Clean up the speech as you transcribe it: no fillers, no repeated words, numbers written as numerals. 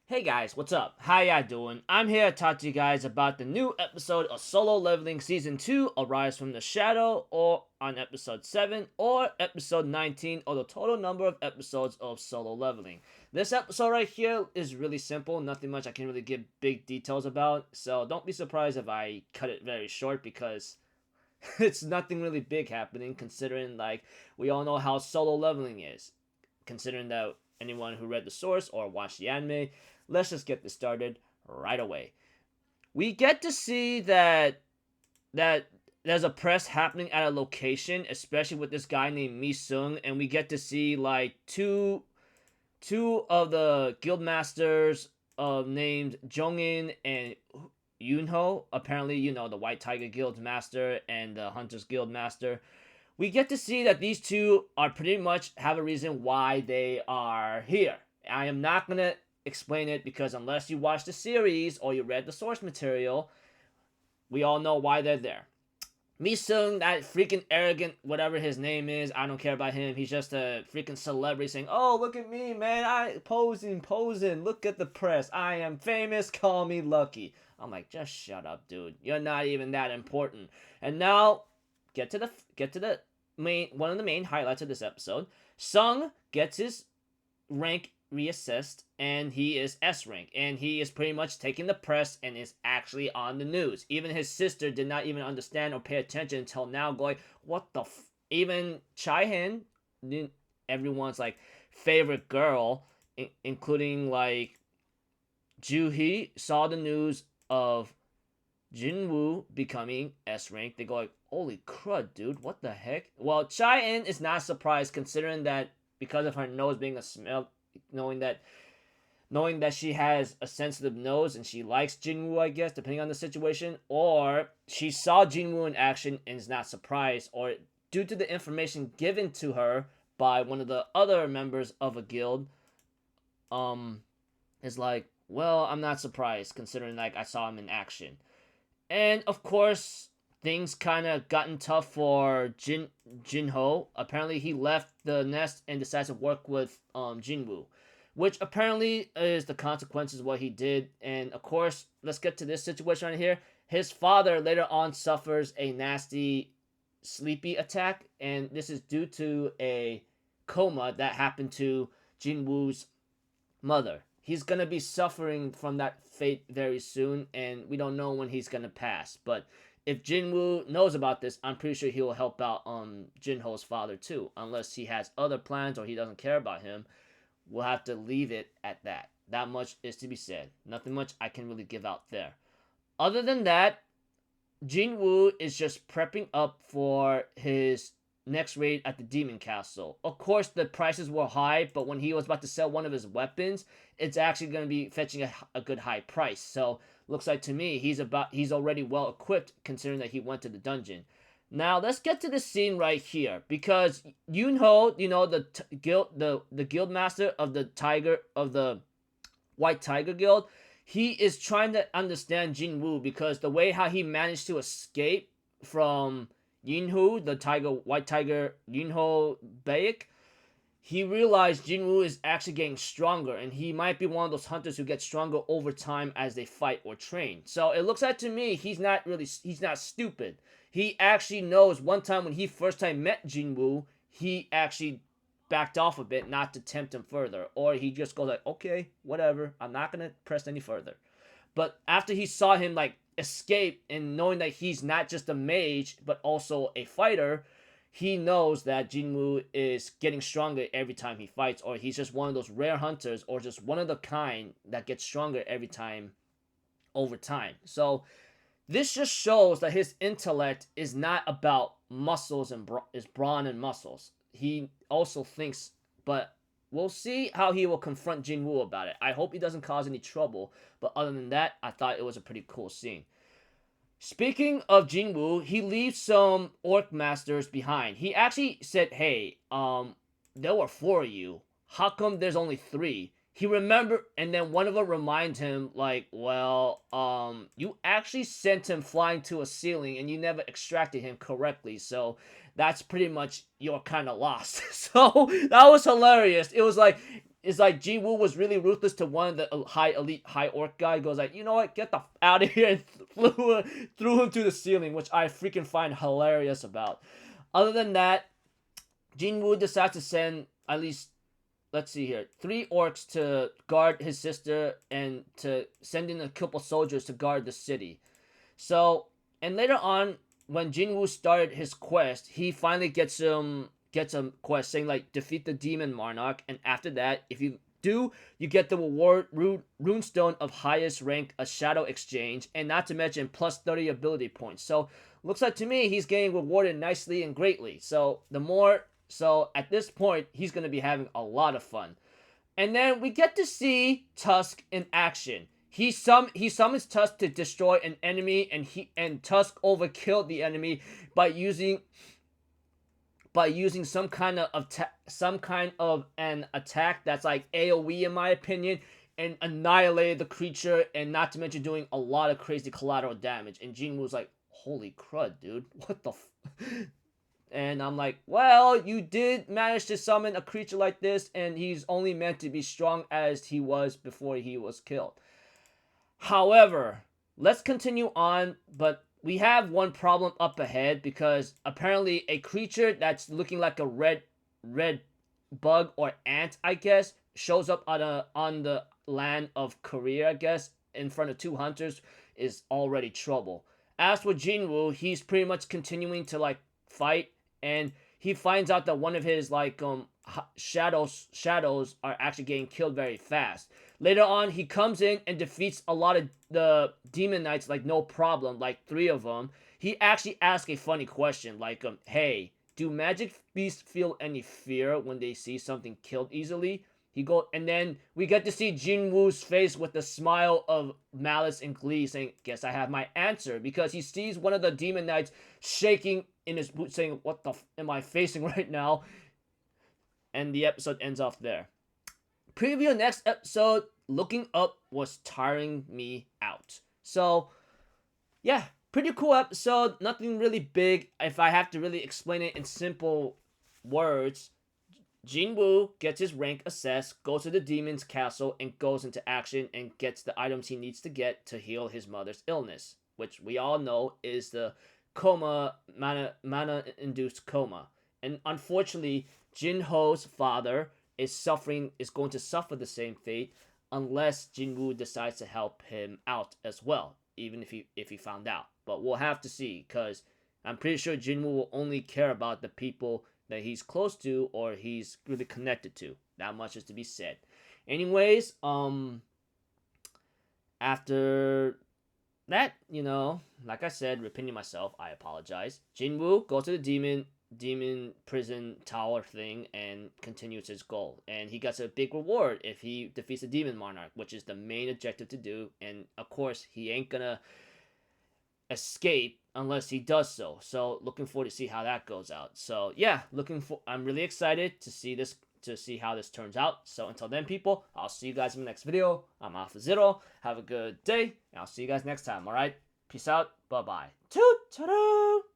Hey guys, what's up? How ya doing? I'm here to talk to you guys about the new episode of Solo Leveling Season 2, Arise from the Shadow, or on episode 7, or episode 19, or the total number of episodes of Solo Leveling. This episode right here is really simple, nothing much I can really give big details about, so don't be surprised if I cut it very short because it's nothing really big happening considering we all know how Solo Leveling is. Considering that anyone who read the source or watched the anime, let's just get this started right away. We get to see that there's a press happening at a location, especially with this guy named Mi Sung, and we get to see two of the guild masters named Jongin and Yunho. Apparently, the White Tiger Guild master and the Hunters Guild master. We get to see that these two are pretty much have a reason why they are here. I am not going to explain it because unless you watch the series or you read the source material, we all know why they're there. Mi Sung, that freaking arrogant, whatever his name is, I don't care about him. He's just a freaking celebrity saying, "Oh, look at me, man. I posing. Look at the press. I am famous. Call me lucky." I'm like, just shut up, dude. You're not even that important. And now, get to the one of the main highlights of this episode. Sung gets his rank reassessed and he is S rank, and he is pretty much taking the press and is actually on the news. Even his sister did not even understand or pay attention until now, going, what the even Chai-Han, everyone's favorite girl, including Ju-hee, saw the news of Jinwoo becoming S rank. They go holy crud, dude, what the heck? Well, Chai-In is not surprised considering that because of her nose being a smell, knowing that she has a sensitive nose and she likes Jinwoo, I guess, depending on the situation, or she saw Jinwoo in action and is not surprised, or due to the information given to her by one of the other members of a guild, is well, I'm not surprised considering I saw him in action. And of course, things kind of gotten tough for Jinho. Apparently, he left the nest and decided to work with Jinwoo, which apparently is the consequences of what he did. And of course, let's get to this situation right here. His father later on suffers a nasty sleepy attack, and this is due to a coma that happened to Jinwoo's mother. He's going to be suffering from that fate very soon, and we don't know when he's going to pass. But if Jinwoo knows about this, I'm pretty sure he will help out Jinho's father too. Unless he has other plans or he doesn't care about him, we'll have to leave it at that. That much is to be said. Nothing much I can really give out there. Other than that, Jinwoo is just prepping up for his next raid at the Demon Castle. Of course, the prices were high, but when he was about to sell one of his weapons, it's actually going to be fetching a good high price. So, looks like to me, he's already well equipped considering that he went to the dungeon. Now, let's get to the scene right here because Yunho, the guild master of the White Tiger Guild, he is trying to understand Jinwoo because the way how he managed to escape from Yunho, the White Tiger Yunho Baek, he realized Jinwoo is actually getting stronger, and he might be one of those hunters who get stronger over time as they fight or train. So it looks like to me he's not stupid. He actually knows one time when he first time met Jinwoo, he actually backed off a bit not to tempt him further, or he just goes okay, whatever, I'm not gonna press any further. But after he saw him escape and knowing that he's not just a mage but also a fighter, he knows that Jinwoo is getting stronger every time he fights, or he's just one of those rare hunters or just one of the kind that gets stronger every time over time. So this just shows that his intellect is not about muscles and is brawn and muscles. He also thinks, but we'll see how he will confront Jinwoo about it. I hope he doesn't cause any trouble, but other than that, I thought it was a pretty cool scene. Speaking of Jinwoo, he leaves some orc masters behind. He actually said, hey, there were 4 of you. How come there's only 3? He remembered, and then one of them reminds him, you actually sent him flying to a ceiling, and you never extracted him correctly, so that's pretty much you're kind of lost. So that was hilarious. It was it's like Jinwoo was really ruthless to one of the high orc guy. Goes like, you know what, get the out of here, and threw him to the ceiling, which I freaking find hilarious about. Other than that, Jinwoo decides to send at least, let's see here, 3 orcs to guard his sister and to send in a couple soldiers to guard the city. So, and later on, when Jinwoo started his quest, he finally gets a quest saying like defeat the demon monarch, and after that, if you do, you get the reward runestone of highest rank, a shadow exchange, and not to mention plus 30 ability points. So looks like to me he's getting rewarded nicely and greatly. So at this point he's gonna be having a lot of fun. And then we get to see Tusk in action. He summons Tusk to destroy an enemy, and Tusk overkilled the enemy by using some kind of an attack that's like AoE in my opinion, and annihilated the creature, and not to mention doing a lot of crazy collateral damage. And Jinwoo was like, holy crud, dude, what the and I'm like, well, you did manage to summon a creature like this, and he's only meant to be strong as he was before he was killed. However, let's continue on, but we have one problem up ahead, because apparently a creature that's looking like a red bug or ant, I guess, shows up on the land of Korea, I guess, in front of 2 hunters, is already trouble. As for Jinwoo, he's pretty much continuing to like fight, and he finds out that one of his like shadows are actually getting killed very fast. Later on, he comes in and defeats a lot of the demon knights like no problem, like 3 of them. He actually asks a funny question like, hey, do magic beasts feel any fear when they see something killed easily? And then we get to see Jinwoo's face with a smile of malice and glee, saying, guess I have my answer, because he sees one of the demon knights shaking in his boots, saying, what the am I facing right now? And the episode ends off there. Preview next episode, looking up was tiring me out. So, yeah, pretty cool episode. Nothing really big. If I have to really explain it in simple words, Jinwoo gets his rank assessed, goes to the demon's castle, and goes into action and gets the items he needs to get to heal his mother's illness, which we all know is the mana-induced coma. And unfortunately, Jinho's father is going to suffer the same fate unless Jinwoo decides to help him out as well, even if he found out. But we'll have to see, because I'm pretty sure Jinwoo will only care about the people that he's close to or he's really connected to. That much is to be said. Anyways, after that, like I said, repeating myself, I apologize. Jinwoo goes to the demon prison tower thing and continues his goal, and he gets a big reward if he defeats the demon monarch, which is the main objective to do. And of course he ain't gonna escape unless he does so looking forward to see how that goes out. So yeah, I'm really excited to see how this turns out. So until then, people, I'll see you guys in the next video. I'm Alpha Zero. Have a good day, and I'll see you guys next time. All right, peace out. Bye bye. Toot toot.